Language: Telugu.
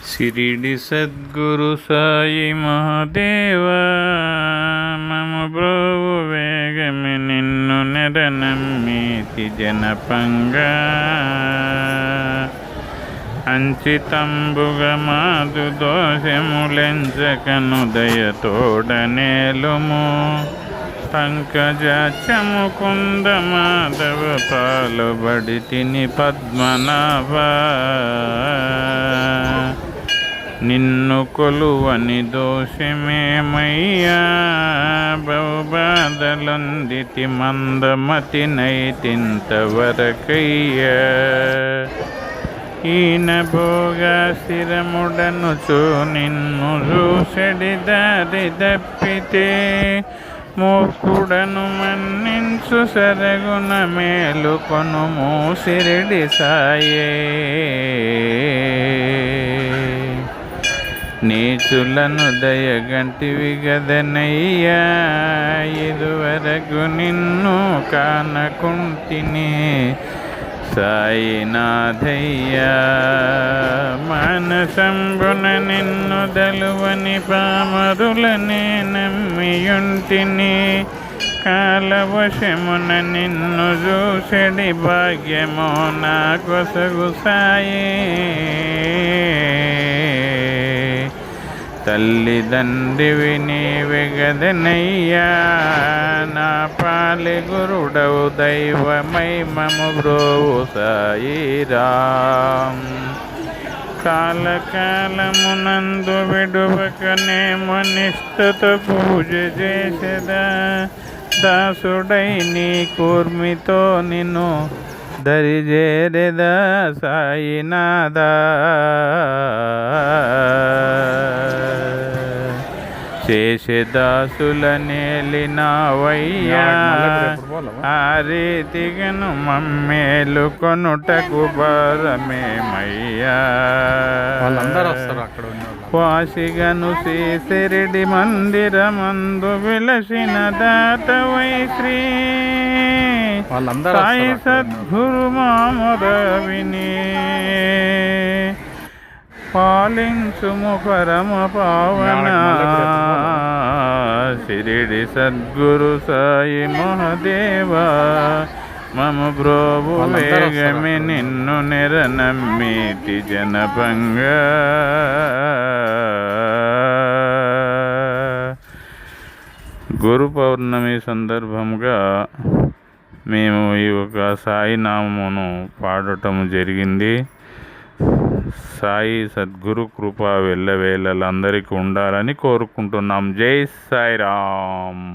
సిరిడి సద్గురు సాయి మహాదేవా మము బ్రోవు వేగమి నిన్ను నెరనమ్మీతి జనపంగా అంచితంబుగ మాదు దోషములెంచకను దయతోడనేలుము పంకజాచము కుంద మాధవ పాలుబడి తిని పద్మనాభ నిన్ను కొలువని దోషమేమయ్యా బహుబాధలొందితి మందమతి నైతింతవరకయ్యా ఈన భోగా స్థిరముడనుచు నిన్ను చూసెడి దారి దప్పితే మూర్ఖుడను మన్నించు సరగుణ మేలు కొనుము సిరిడి సాయే నీచులను దయగంటివి గదనయ్యా ఇదివరకు నిన్ను కానకుంటిని సాయినాథయ్యా మానసంబున నిన్ను దలువని పామరులనే నమ్మియుంటిని కాలవశమున నిన్ను చూసెడి భాగ్యమో నా కొసగు సాయే తల్లిదండ్రివి నీవే గదనయ్యా నా పాలి గురుడవు దైవమై మము బ్రోవు సాయిరాం కాలకాలమునందు విడువకనేమో నిష్ఠతో పూజ చేసెదా దాసుడై నీ కూర్మితో నిన్ను దరిజేరెదా సాయినాథా శేషదాసుల నేలినావయ్యా ఆ రీతిగను మమ్మేలు కొనుటకు భారమేమయ్యా వాసిగను శ్రీశిరిడి మందిరమందు విలసిన దాతవై శ్రీ సాయి సద్గురు మామరవిని పాలించుము పరమ పావన సిరిడి సద్గురు సాయి మహాదేవా మము బ్రోవు వేగమి నిన్ను నెరనమ్మీతి జనపంగా గురు పౌర్ణమి సందర్భంగా మేము ఈ ఒక సాయి నామమును పాడటం జరిగింది. సాయి సద్గురు కృప వెళ్ళవేళలందరికీ ఉండాలని కోరుకుంటున్నాం. జై సాయిరామ్.